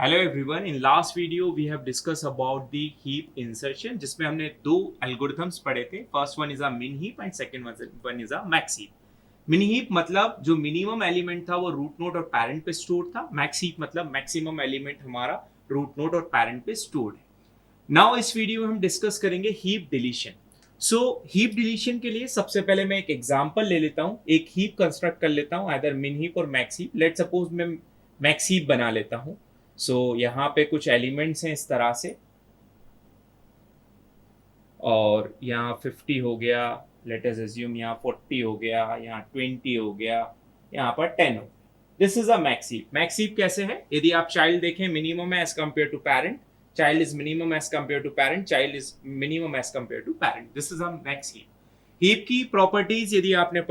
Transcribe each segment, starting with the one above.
Hello everyone, in last video we have discuss about the heap insertion, जिसमें हमने दो algorithms पढ़े थे. फर्स्ट वन इज अ मिन heap and second one is a max heap. मिन heap मतलब जो मिनिमम एलिमेंट था वो रूट नोड और पैरेंट पे स्टोर था. मैक्स हीप मतलब मैक्सिमम एलिमेंट हमारा रूट नोड और पैरेंट पे स्टोर्ड है. नाउ इस वीडियो में हम डिस्कस करेंगे हीप डिलीशन. सो हीप डिलीशन के लिए सबसे पहले मैं एक एग्जांपल ले लेता हूं, एक हीप कंस्ट्रक्ट कर लेता हूं, आइदर मिन हीप और मैक्स हीप. लेट्स सपोज मैं मैक्स हीप बना लेता हूं. सो यहाँ पे कुछ एलिमेंट्स हैं इस तरह से, और यहाँ 50 हो गया, लेट अस अज्यूम यहाँ 40 हो गया, यहाँ 20 हो गया, यहाँ पर 10 हो गया. This is a max heap. Max heap कैसे है? यदि आप चाइल्ड देखें, मिनिमम है as compare to parent, child is minimum as compare to parent, child is minimum as compare to parent. This is a max heap. Heap की properties यदि आपने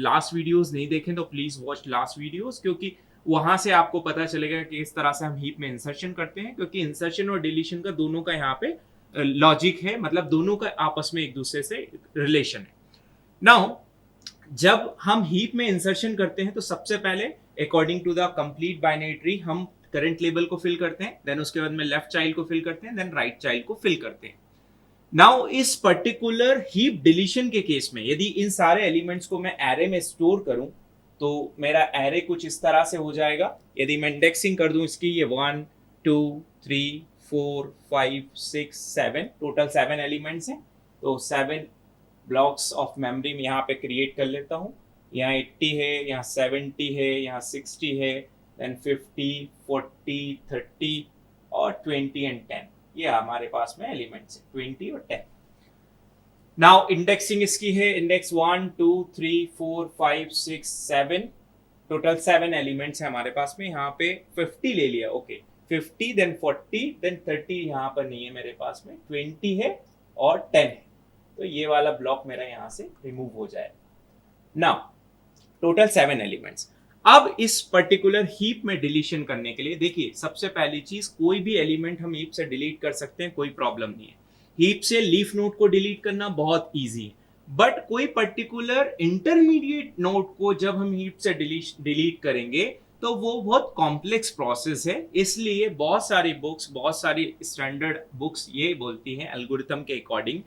last videos नहीं देखे तो प्लीज वॉच लास्ट वीडियोस, क्योंकि वहां से आपको पता चलेगा कि इस तरह से हम हीप में इंसर्शन करते हैं, क्योंकि इंसर्शन और डिलीशन का दोनों का यहाँ पे लॉजिक है, मतलब दोनों का आपस में एक दूसरे से रिलेशन है. नाउ जब हम हीप में इंसर्शन करते हैं तो सबसे पहले according to the complete binary tree हम करंट लेबल को फिल करते हैं, देन उसके बाद में लेफ्ट चाइल्ड को फिल करते हैं, देन राइट चाइल्ड को फिल करते हैं. नाउ इस पर्टिकुलर हीप डिलीशन के केस में यदि इन सारे एलिमेंट्स को मैं एरे में स्टोर करूं तो मेरा एरे कुछ इस तरह से हो जाएगा. यदि मैं इंडेक्सिंग कर दूं इसकी, ये 1 2 3 4 5 6 7 टोटल 7 एलिमेंट्स हैं, तो 7 ब्लॉक्स ऑफ मेमोरी में यहाँ पे क्रिएट कर लेता हूँ. यहाँ 80 है, यहाँ 70 है, यहाँ 60 है, देन 50 40 30 और 20 एंड 10. ये हमारे पास में एलिमेंट्स है 20 और 10. नाउ इंडेक्सिंग इसकी है, इंडेक्स 1 2 3 4 5 6 7, टोटल 7 एलिमेंट्स है हमारे पास में. यहाँ पे 50 ले लिया, ओके 50 देन 40 देन 30, यहाँ पर नहीं है मेरे पास में, 20 है और 10 है, तो ये वाला ब्लॉक मेरा यहाँ से रिमूव हो जाएगा. Now total 7 elements. अब इस पर्टिकुलर हीप में डिलीशन करने के लिए देखिए, सबसे पहली चीज, कोई भी एलिमेंट हम हीप से डिलीट कर सकते हैं, कोई प्रॉब्लम नहीं है. हीप से लीफ नोड को डिलीट करना बहुत इजी है, बट कोई पर्टिकुलर इंटरमीडिएट नोड को जब हम हीप से डिलीट करेंगे तो वो बहुत कॉम्प्लेक्स प्रोसेस है. इसलिए बहुत सारी बुक्स, बहुत सारी स्टैंडर्ड बुक्स ये बोलती हैं एल्गोरिथम के अकॉर्डिंग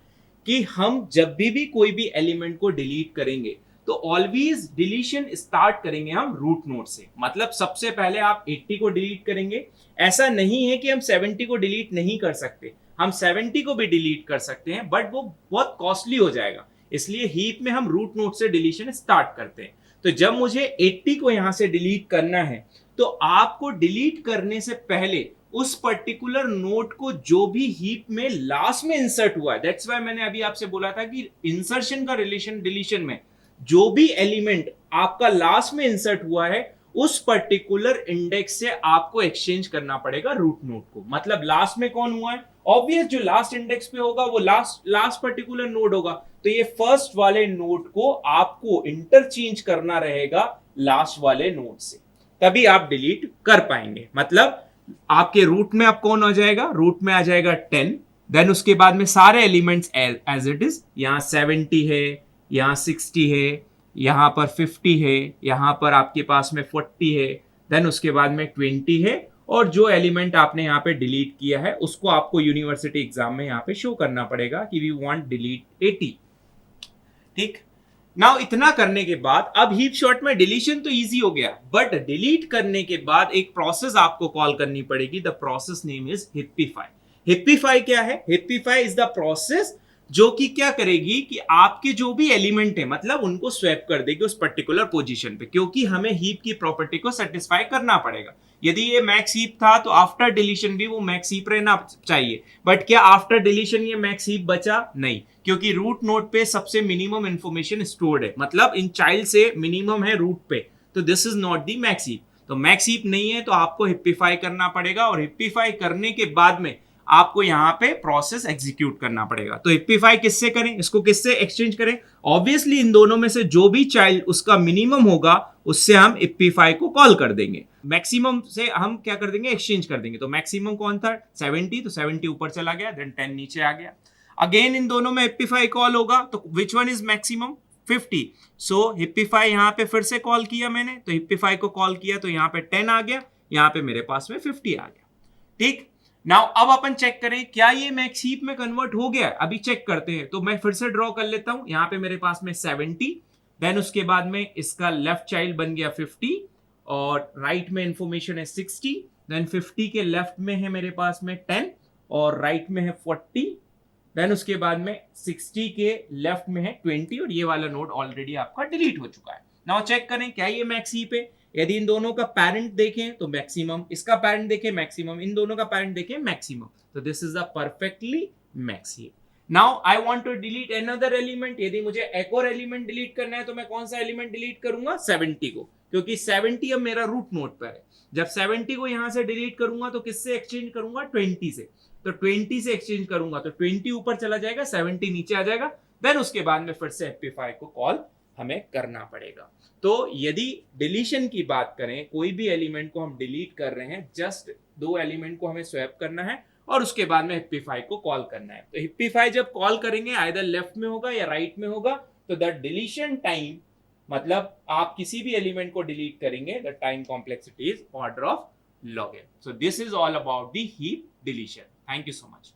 कि हम जब भी कोई भी एलिमेंट को डिलीट करेंगे तो ऑलवेज डिलीशन स्टार्ट करेंगे हम रूट नोड से. मतलब सबसे पहले आप 80 को डिलीट करेंगे. ऐसा नहीं है कि हम 70 को डिलीट नहीं कर सकते, हम 70 को भी डिलीट कर सकते हैं, बट वो बहुत कॉस्टली हो जाएगा. इसलिए हीप में हम रूट नोड से डिलीशन स्टार्ट करते हैं. तो जब मुझे 80 को यहां से डिलीट करना है तो आपको डिलीट करने से पहले उस पर्टिकुलर नोड को जो भी हीप में लास्ट में इंसर्ट हुआ है, दैट्स व्हाई मैंने अभी आपसे बोला था कि इंसर्शन का रिलेशन डिलीशन में जो भी एलिमेंट आपका लास्ट में इंसर्ट हुआ है उस पर्टिकुलर इंडेक्स से आपको एक्सचेंज करना पड़ेगा रूट नोड को. मतलब लास्ट में कौन हुआ है, ऑब्वियस जो लास्ट इंडेक्स पे होगा वो लास्ट पर्टिकुलर नोड होगा, तो ये फर्स्ट वाले नोड को आपको इंटरचेंज करना रहेगा लास्ट वाले नोड से, तभी आप डिलीट कर पाएंगे. मतलब आपके रूट में अब कौन आ जाएगा, रूट में आ जाएगा 10, देन उसके बाद में सारे एलिमेंट्स एज इट इज, यहाँ 70 है, यहाँ 60 है, यहाँ पर 50 है, यहाँ पर आपके पास में 40 है, देन उसके बाद में 20 है, और जो एलिमेंट आपने यहाँ पे डिलीट किया है उसको आपको यूनिवर्सिटी एग्जाम में यहाँ पे शो करना पड़ेगा कि वी वांट डिलीट 80. ठीक. नाउ इतना करने के बाद अब हीप शॉर्ट में डिलीशन तो इजी हो गया, बट डिलीट करने के बाद एक प्रोसेस आपको कॉल करनी पड़ेगी. The process name is hippify. Hippify क्या है? हिप्पीफाई इज द प्रोसेस जो कि क्या करेगी कि आपके जो भी एलिमेंट है मतलब उनको स्वैप कर देगी उस पर्टिकुलर पोजीशन पे, क्योंकि हमें हीप की प्रॉपर्टी को सेटिस्फाई करना पड़ेगा. यदि ये मैक्स हीप था तो आफ्टर डिलीशन भी वो मैक्स हीप रहना चाहिए, बट क्या आफ्टर डिलीशन ये मैक्स हीप बचा? नहीं, क्योंकि रूट नोड पे सबसे मिनिमम इंफॉर्मेशन स्टोर्ड है, मतलब इन चाइल्ड से मिनिमम है रूट पे, तो this is not the max heap. तो मैक्स हीप नहीं है तो आपको हिप्पीफाई करना पड़ेगा, और हिप्पीफाई करने के बाद में आपको यहाँ पे प्रोसेस एग्जीक्यूट करना पड़ेगा. तो हिप्पीफाई किससे करें, इसको किससे एक्सचेंज करें? ऑब्वियसली इन दोनों में से जो भी चाइल्ड उसका मिनिमम होगा उससे हम हिप्पीफाई को कॉल कर देंगे, मैक्सिमम से हम क्या कर देंगे, एक्सचेंज कर देंगे. तो मैक्सिमम कौन था? 70, तो 70 ऊपर चला गया, देन 10 नीचे आ गया. अगेन इन दोनों में हिप्पीफाई कॉल होगा, तो विच वन इज मैक्सिमम? 50. सो हिप्पीफाई यहाँ पे फिर से कॉल किया मैंने, तो हिप्पीफाई को कॉल किया तो यहाँ पे 10 आ गया, यहाँ पे मेरे पास में 50 आ गया. ठीक। नाउ अब अपन चेक करें क्या ये मैक्स हीप में कन्वर्ट हो गया, अभी चेक करते हैं। तो मैं फिर से ड्रॉ कर लेता हूं, यहां पे मेरे पास में 70, देन उसके बाद में इसका लेफ्ट चाइल्ड बन गया 50 और राइट में इंफॉर्मेशन है 60, देन 50 के लेफ्ट में है मेरे पास में 10 और राइट में है 40, देन उसके बाद में 60 के लेफ्ट में है 20 और ये वाला नोड ऑलरेडी आपका डिलीट हो चुका है। नाउ चेक करें क्या ये मैक्स हीप है। यदि इन दोनों का पेरेंट देखें तो मैक्सिमम, इसका पेरेंट देखें मैक्सिमम, इन दोनों का पेरेंट देखें मैक्सिमम, तो this is a perfectly max heap. Now I want to delete another element. यदि मुझे एक और एलिमेंट डिलीट करना है तो मैं कौन सा एलिमेंट डिलीट करूंगा, 70 को, क्योंकि 70 अब मेरा रूट नोड पर है। जब 70 को यहां से डिलीट करूंगा तो किससे एक्सचेंज करूंगा, 20 से। तो 20 से एक्सचेंज करूंगा तो 20 ऊपर चला जाएगा, 70 नीचे आ जाएगा, देन उसके बाद में फिर से एम्पलीफायर को कॉल हमें करना पड़ेगा। तो यदि डिलीशन की बात करें, कोई भी एलिमेंट को हम डिलीट कर रहे हैं, जस्ट 2 एलिमेंट को हमें स्वैप करना है और उसके बाद में हिप्पीफाई को कॉल करना है। तो हिप्पीफाई जब कॉल करेंगे आइदर लेफ्ट में होगा या राइट में होगा, तो द डिलीशन टाइम, मतलब आप किसी भी एलिमेंट को डिलीट करेंगे, the time complexity is order of log n. So this is all about the heap deletion. Thank you so much.